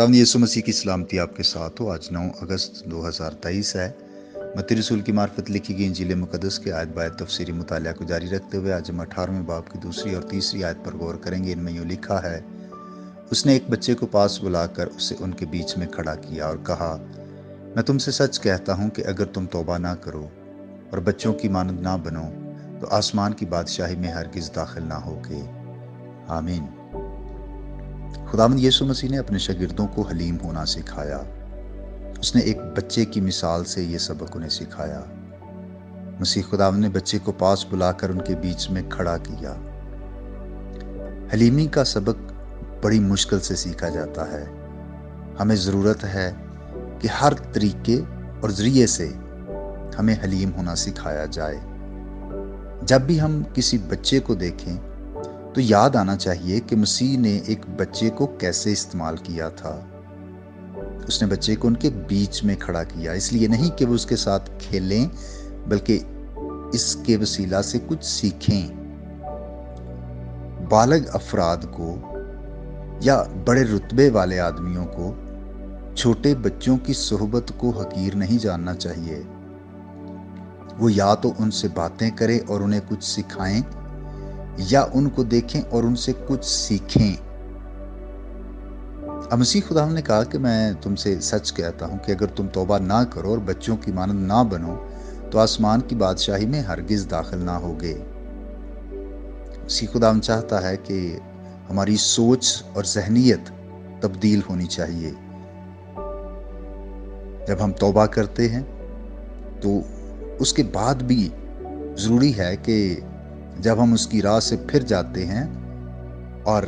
खुदावंद यीशु मसीह की सलामती आपके साथ हो। आज 9 अगस्त 2023 है। मत्ती रसूल की मार्फत लिखी गई इंजील मुक़द्दस के आयत बायत तफसीरी मुतालिया को जारी रखते हुए आज हम 18वें बाब की दूसरी और तीसरी आयत पर गौर करेंगे। इनमें यूँ लिखा है, उसने एक बच्चे को पास बुलाकर उसे उनके बीच में खड़ा किया और कहा, मैं तुमसे सच कहता हूँ कि अगर तुम तौबा ना करो और बच्चों की मानद ना बनो तो आसमान की बादशाही में हरगिज़ दाखिल ना होगे। आमीन। खुदावंद यीशु मसीह ने अपने शागिर्दों को हलीम होना सिखाया। उसने एक बच्चे की मिसाल से ये सबक उन्हें सिखाया। मसीह खुदावंद ने बच्चे को पास बुलाकर उनके बीच में खड़ा किया। हलीमी का सबक बड़ी मुश्किल से सीखा जाता है। हमें ज़रूरत है कि हर तरीके और ज़रिए से हमें हलीम होना सिखाया जाए। जब भी हम किसी बच्चे को देखें तो याद आना चाहिए कि मसीह ने एक बच्चे को कैसे इस्तेमाल किया था। उसने बच्चे को उनके बीच में खड़ा किया, इसलिए नहीं कि वो उसके साथ खेलें, बल्कि इसके वसीला से कुछ सीखें। बालग अफराद को या बड़े रुतबे वाले आदमियों को छोटे बच्चों की सोहबत को हकीर नहीं जानना चाहिए। वो या तो उनसे बातें करें और उन्हें कुछ सिखाएं, या उनको देखें और उनसे कुछ सीखें। अब मसीह खुदा ने कहा कि मैं तुमसे सच कहता हूं कि अगर तुम तौबा ना करो और बच्चों की मानद ना बनो तो आसमान की बादशाही में हरगिज दाखिल ना होगे। मसीह खुदा चाहता है कि हमारी सोच और जहनियत तब्दील होनी चाहिए। जब हम तौबा करते हैं तो उसके बाद भी ज़रूरी है कि जब हम उसकी राह से फिर जाते हैं और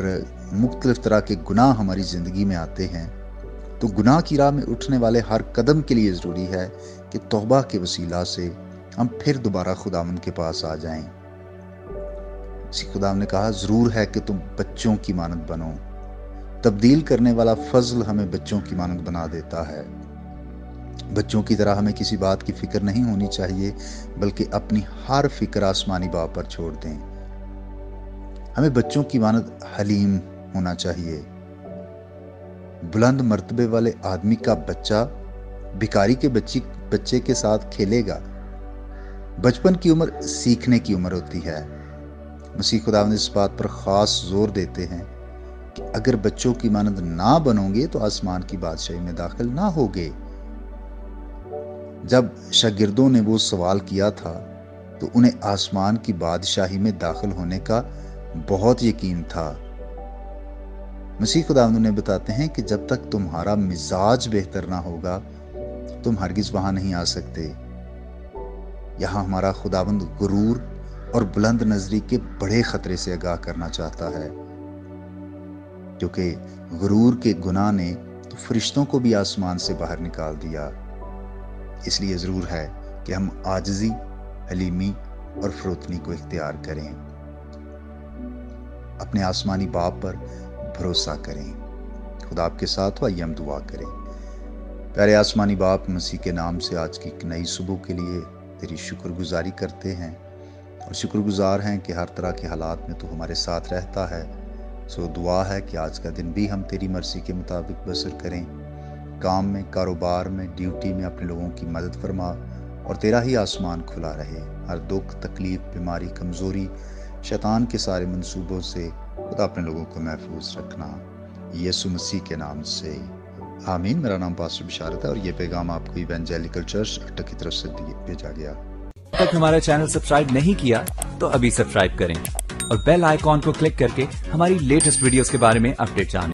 मुख्तलिफ तरह के गुनाह हमारी ज़िंदगी में आते हैं, तो गुनाह की राह में उठने वाले हर कदम के लिए ज़रूरी है कि तौबा के वसीला से हम फिर दोबारा खुदावंद के पास आ जाएं। इसी खुदावंद ने कहा, ज़रूर है कि तुम बच्चों की मानद बनो। तब्दील करने वाला फजल हमें बच्चों की मानद बना देता है। बच्चों की तरह हमें किसी बात की फिक्र नहीं होनी चाहिए, बल्कि अपनी हर फिक्र आसमानी बाप पर छोड़ दें। हमें बच्चों की मानद हलीम होना चाहिए। बुलंद मर्तबे वाले आदमी का बच्चा भिखारी के बच्चे के साथ खेलेगा। बचपन की उम्र सीखने की उम्र होती है। मसीह खुदावंद इस बात पर खास जोर देते हैं कि अगर बच्चों की मानद ना बनोगे तो आसमान की बादशाही में दाखिल ना होगे। जब शागिर्दों ने वो सवाल किया था तो उन्हें आसमान की बादशाही में दाखिल होने का बहुत यकीन था। मसीह खुदावंद ने बताते हैं कि जब तक तुम्हारा मिजाज बेहतर ना होगा तुम हरगिज वहां नहीं आ सकते। यहाँ हमारा खुदावंद गुरूर और बुलंद नजरी के बड़े खतरे से आगाह करना चाहता है, क्योंकि गुरूर के गुनाह ने तो फरिश्तों को भी आसमान से बाहर निकाल दिया। इसलिए ज़रूर है कि हम आजिज़ी, हलीमी और फरोतनी को इख्तियार करें। अपने आसमानी बाप पर भरोसा करें। खुदा आपके साथ हो। आइए हम दुआ करें। प्यारे आसमानी बाप, मसीह के नाम से आज की एक नई सुबह के लिए तेरी शुक्रगुजारी करते हैं और शुक्रगुजार हैं कि हर तरह के हालात में तू हमारे साथ रहता है। सो दुआ है कि आज का दिन भी हम तेरी मर्जी के मुताबिक बसर करें। काम में, कारोबार में, ड्यूटी में अपने लोगों की मदद फरमा और तेरा ही आसमान खुला रहे। हर दुख, तकलीफ, बीमारी, कमज़ोरी, शैतान के सारे मंसूबों से खुदा अपने लोगों को महफूज रखना, यीशु मसीह के नाम से आमीन। मेरा नाम पास्टर बिशारत है और ये पैगाम आपको इवेंजेलिकल चर्च अटक की तरफ से भेजा गया। अब तक हमारा चैनल सब्सक्राइब नहीं किया तो अभी सब्सक्राइब करें और बेल आइकॉन को क्लिक करके हमारी लेटेस्ट वीडियोस के बारे में अपडेट जानें।